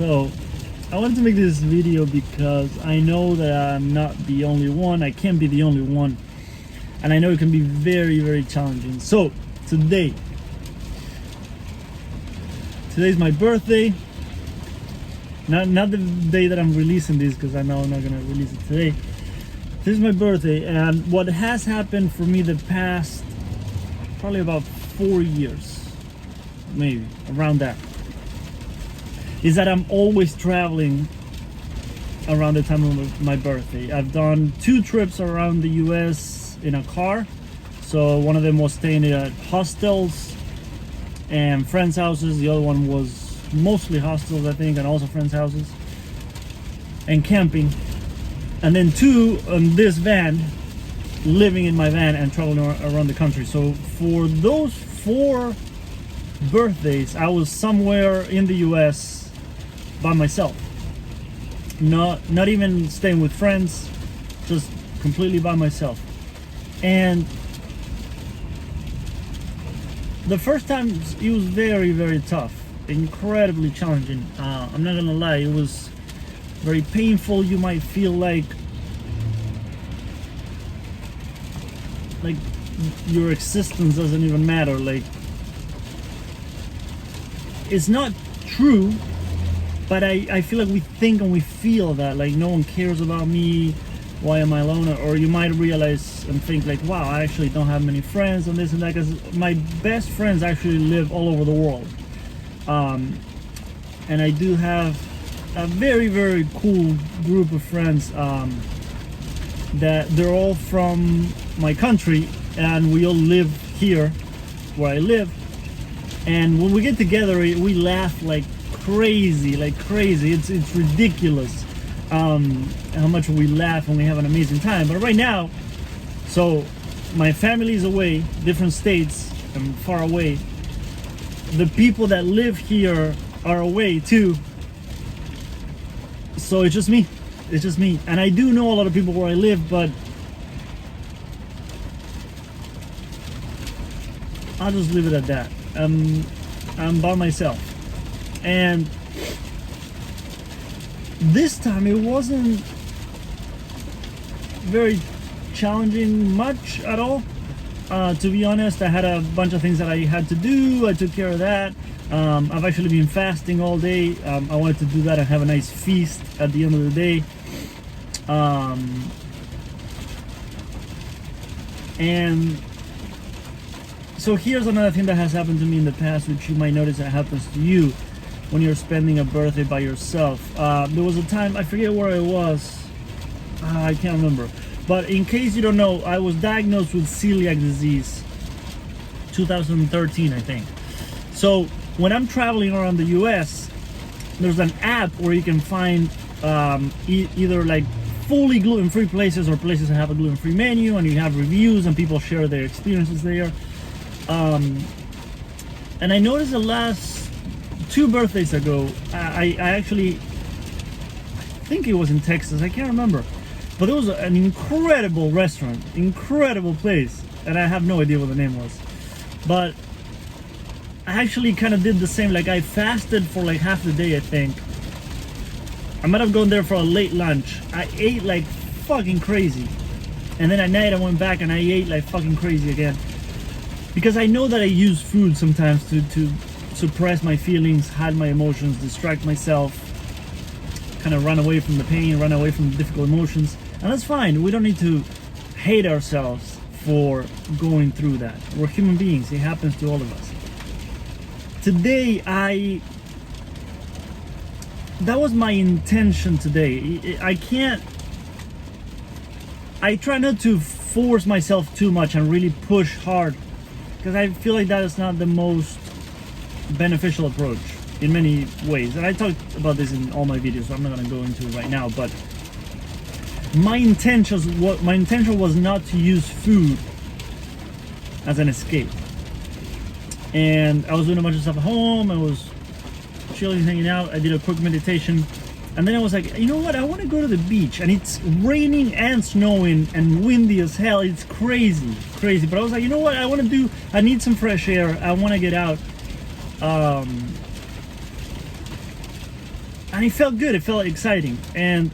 So I wanted to make this video because I know that I'm not the only one. I can't be the only one, and I know it can be very, very challenging. So today's my birthday. Not the day that I'm releasing this, because I know I'm not gonna release it today. This is my birthday, and what has happened for me the past probably about 4 years, maybe around that, is that I'm always traveling around the time of my birthday. I've done 2 trips around the US in a car. So one of them was staying at hostels and friends' houses. The other one was mostly hostels, I think, and also friends' houses, and camping. And then 2 on this van, living in my van and traveling around the country. So for those 4 birthdays, I was somewhere in the US by myself. Not even staying with friends, just completely by myself. And the first time it was very, very tough, incredibly challenging. I'm not gonna lie, it was very painful. You might feel like your existence doesn't even matter. Like, it's not true, but I feel like we think and we feel that, like, no one cares about me, why am I alone? Or you might realize and think like, wow, I actually don't have many friends and this and that, because my best friends actually live all over the world. And I do have a very, very cool group of friends that they're all from my country, and we all live here where I live. And when we get together, we laugh like crazy. It's ridiculous how much we laugh, and we have an amazing time. But right now, so my family is away, different states and far away. The people that live here are away too. So it's just me. And I do know a lot of people where I live, but I'll just leave it at that. I'm by myself. And this time it wasn't very challenging much at all. To be honest, I had a bunch of things that I had to do. I took care of that. I've actually been fasting all day. I wanted to do that and have a nice feast at the end of the day. And so here's another thing that has happened to me in the past, which you might notice that happens to you when you're spending a birthday by yourself. There was a time, I forget where it was. I can't remember. But in case you don't know, I was diagnosed with celiac disease 2013, I think. So when I'm traveling around the US, there's an app where you can find either like fully gluten-free places or places that have a gluten-free menu, and you have reviews and people share their experiences there. And I noticed the last 2 birthdays ago, I actually think it was in Texas, I can't remember, but there was an incredible restaurant, incredible place, and I have no idea what the name was. But I actually kind of did the same. Like, I fasted for like half the day, I think. I might have gone there for a late lunch. I ate like fucking crazy, and then at night I went back and I ate like fucking crazy again, because I know that I use food sometimes to suppress my feelings, hide my emotions, distract myself, kind of run away from the pain, run away from the difficult emotions. And that's fine. We don't need to hate ourselves for going through that. We're human beings. It happens to all of us. Today, that was my intention today. I try not to force myself too much and really push hard, because I feel like that is not the most beneficial approach in many ways. And I talked about this in all my videos, so I'm not going to go into it right now. But my intention was not to use food as an escape. And I was doing a bunch of stuff at home. I was chilling, hanging out. I did a quick meditation, and then I was like, you know what? I want to go to the beach, and it's raining and snowing and windy as hell. It's crazy. But I was like, you know what? I need some fresh air. I want to get out. I and it felt good. It felt exciting. And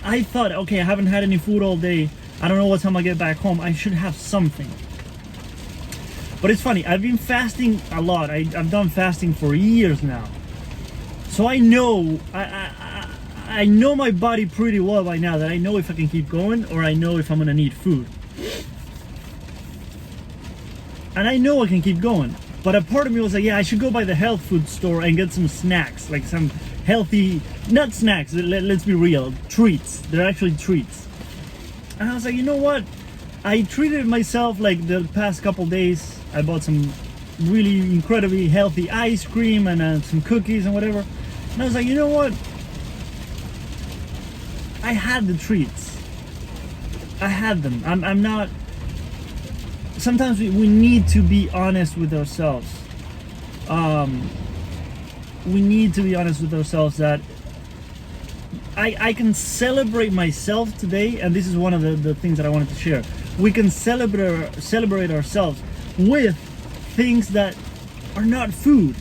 I thought, okay, I haven't had any food all day. I don't know what time I get back home. I should have something. But it's funny, I've been fasting a lot. I've done fasting for years now. So I know, I know my body pretty well by now, that I know if I can keep going or I know if I'm gonna need food. And I know I can keep going. But a part of me was like, yeah, I should go by the health food store and get some snacks, like some healthy, not snacks, let's be real, treats. They're actually treats. And I was like, you know what? I treated myself like the past couple days. I bought some really incredibly healthy ice cream and some cookies and whatever. And I was like, you know what? I had the treats. I had them. I'm not... Sometimes we need to be honest with ourselves. We need to be honest with ourselves that I can celebrate myself today, and this is one of the things that I wanted to share. We can celebrate ourselves with things that are not food.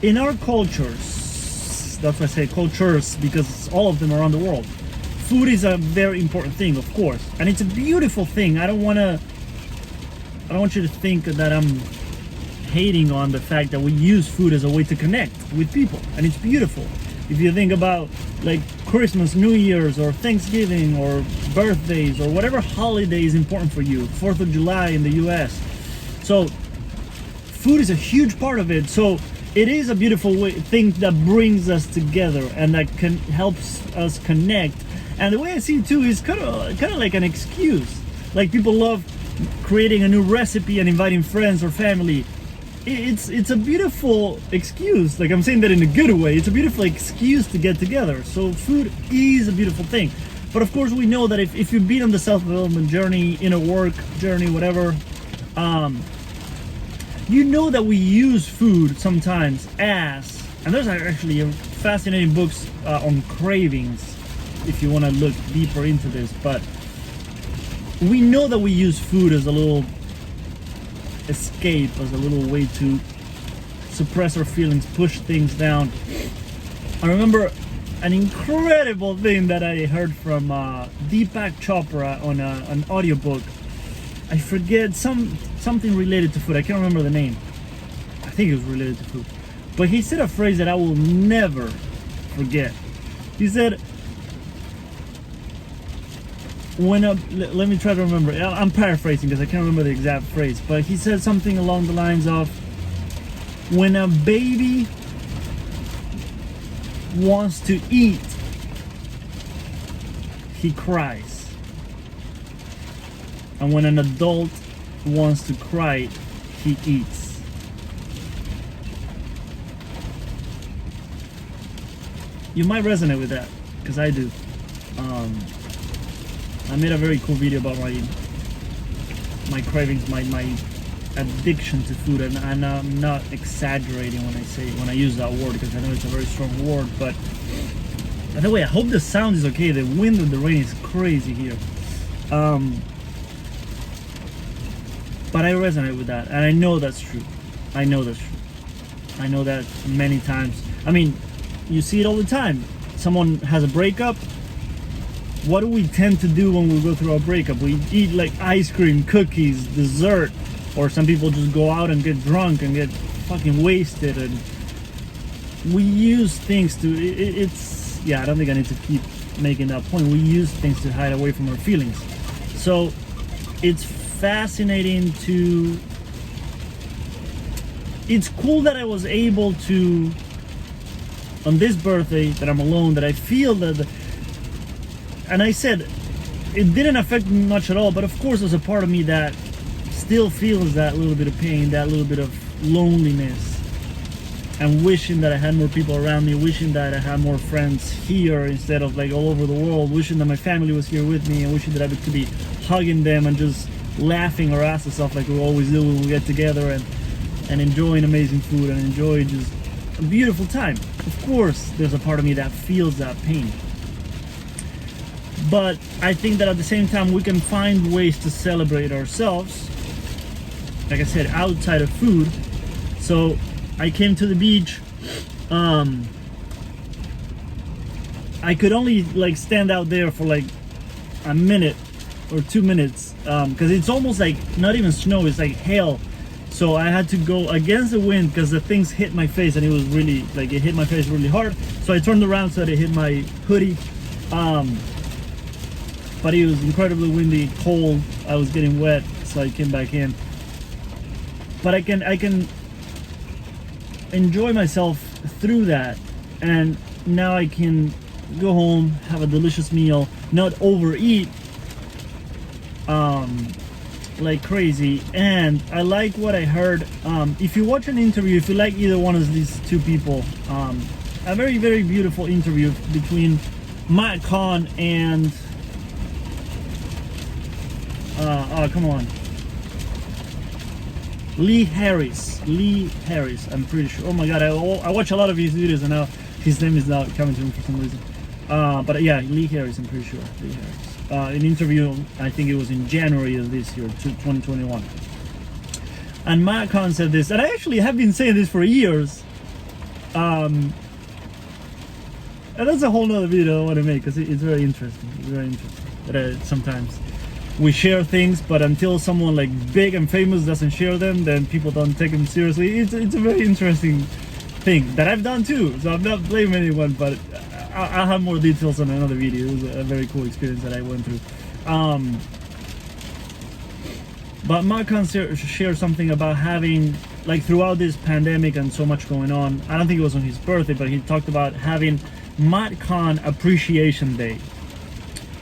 In our cultures, that's why I say cultures, because all of them around the world, food is a very important thing, of course, and it's a beautiful thing. I don't want you to think that I'm hating on the fact that we use food as a way to connect with people, and it's beautiful. If you think about like Christmas, New Year's, or Thanksgiving, or birthdays, or whatever holiday is important for you, 4th of July in the US. So food is a huge part of it. So it is a beautiful thing that brings us together and that helps us connect. And the way I see it too is kind of like an excuse. Like people love creating a new recipe and inviting friends or family. It's a beautiful excuse. Like I'm saying that in a good way. It's a beautiful excuse to get together. So food is a beautiful thing. But of course we know that if you've been on the self-development journey, in a work journey, whatever, you know that we use food sometimes as, and there's actually fascinating books on cravings if you want to look deeper into this, but we know that we use food as a little escape, as a little way to suppress our feelings, push things down. I remember an incredible thing that I heard from Deepak Chopra on an audiobook. I forget, something related to food. I can't remember the name. I think it was related to food. But he said a phrase that I will never forget. He said, let me try to remember. I'm paraphrasing because I can't remember the exact phrase, but he said something along the lines of, when a baby wants to eat, he cries. And when an adult wants to cry, he eats. You might resonate with that, because I do. I made a very cool video about my cravings, my addiction to food, and I'm not exaggerating when I use that word, because I know it's a very strong word. But by the way, I hope the sound is okay. The wind and the rain is crazy here. But I resonate with that, and I know that's true. I know that's true. I know that many times. I mean, you see it all the time. Someone has a breakup. What do we tend to do when we go through our breakup? We eat like ice cream, cookies, dessert, or some people just go out and get drunk and get fucking wasted. And we use things to, yeah, I don't think I need to keep making that point. We use things to hide away from our feelings. So it's fascinating to, it's cool that I was able to, on this birthday, that I'm alone, that I feel that, and I said, it didn't affect me much at all, but of course there's a part of me that still feels that little bit of pain, that little bit of loneliness, and wishing that I had more people around me, wishing that I had more friends here instead of like all over the world, wishing that my family was here with me, and wishing that I could be hugging them and just laughing our asses off like we always do when we get together, and enjoying amazing food and enjoy just a beautiful time. Of course there's a part of me that feels that pain. But I think that at the same time we can find ways to celebrate ourselves, like I said, outside of food. So I came to the beach I could only like stand out there for like a minute or 2 minutes, because it's almost like not even snow, it's like hail. So I had to go against the wind because the things hit my face, and it was really like, it hit my face really hard. So I turned around so that it hit my hoodie. But it was incredibly windy, cold. I was getting wet, so I came back in. But I can enjoy myself through that, and now I can go home, have a delicious meal, not overeat like crazy. And I like what I heard. If you watch an interview, if you like either one of these two people, a very, very beautiful interview between Matt Kahn and oh, come on, Lee Harris, I'm pretty sure. Oh my god, I watch a lot of his videos, and now his name is not coming to me for some reason. But yeah, Lee Harris, I'm pretty sure. Lee Harris. An interview, I think it was in January of this year, 2021. And Matt Kahn said this, and I actually have been saying this for years. And that's a whole nother video I want to make, because it's very interesting. It's very interesting. That sometimes we share things, but until someone like big and famous doesn't share them, then people don't take them seriously. It's a very interesting thing that I've done too. So I'm not blaming anyone, but I'll have more details on another video. It was a very cool experience that I went through. But Matt Kahn shared something about having, like, throughout this pandemic and so much going on, I don't think it was on his birthday, but he talked about having Matt Kahn Appreciation Day.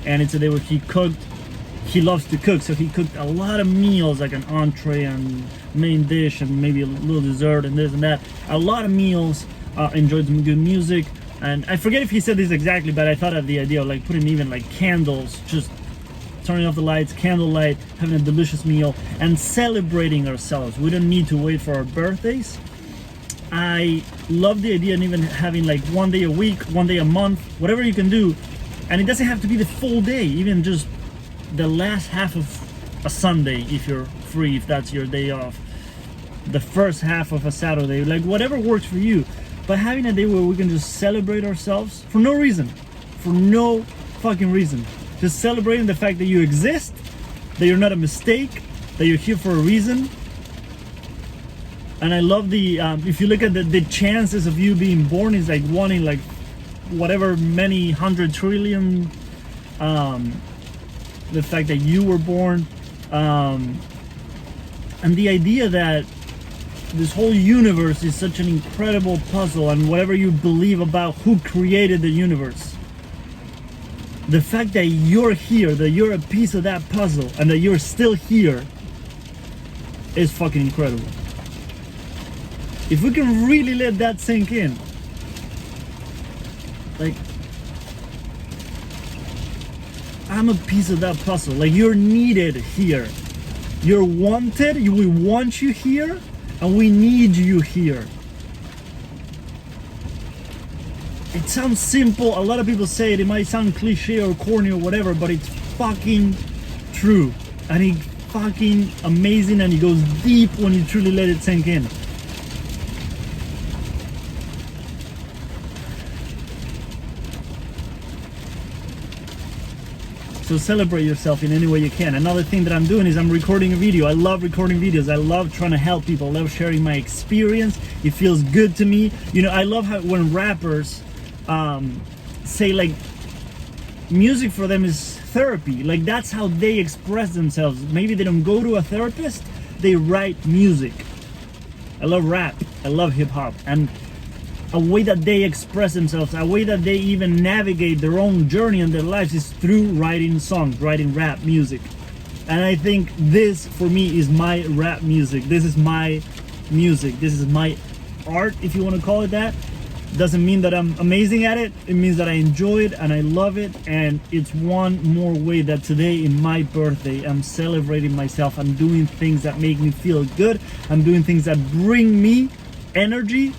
And it's a day where he cooked. He loves to cook, so he cooked a lot of meals, like an entree and main dish and maybe a little dessert and this and that. A lot of meals, enjoyed some good music. And I forget if he said this exactly, but I thought of the idea of like putting even like candles, just turning off the lights, candlelight, having a delicious meal, and celebrating ourselves. We don't need to wait for our birthdays. I love the idea of even having like one day a week, one day a month, whatever you can do. And it doesn't have to be the full day, even just the last half of a Sunday, if you're free, if that's your day off. The first half of a Saturday, like whatever works for you. But having a day where we can just celebrate ourselves for no reason, for no fucking reason. Just celebrating the fact that you exist, that you're not a mistake, that you're here for a reason. And I love the, if you look at the chances of you being born is like one in like whatever many 100 trillion, the fact that you were born, and the idea that this whole universe is such an incredible puzzle, and whatever you believe about who created the universe, the fact that you're here, that you're a piece of that puzzle, and that you're still here is fucking incredible. If we can really let that sink in, like, I'm a piece of that puzzle. Like, you're needed here. You're wanted. We want you here, and we need you here. It sounds simple. A lot of people say it might sound cliche or corny or whatever, but it's fucking true. And it's fucking amazing, and it goes deep when you truly let it sink in. So celebrate yourself in any way you can. Another thing that I'm doing is I'm recording a video. I love recording videos. I love trying to help people. I love sharing my experience. It feels good to me. You know, I love how when rappers say like music for them is therapy. Like that's how they express themselves. Maybe they don't go to a therapist, they write music. I love rap. I love hip hop. And a way that they express themselves, a way that they even navigate their own journey in their lives is through writing songs, writing rap music. And I think this, for me, is my rap music. This is my music. This is my art, if you want to call it that. Doesn't mean that I'm amazing at it. It means that I enjoy it and I love it. And it's one more way that today, in my birthday, I'm celebrating myself. I'm doing things that make me feel good. I'm doing things that bring me energy,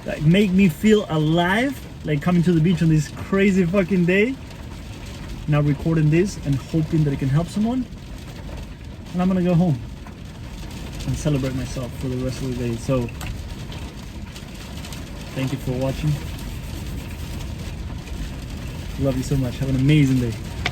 that make me feel alive, like coming to the beach on this crazy fucking day. Now recording this and hoping that it can help someone. And I'm gonna go home and celebrate myself for the rest of the day. So thank you for watching. Love you so much. Have an amazing day.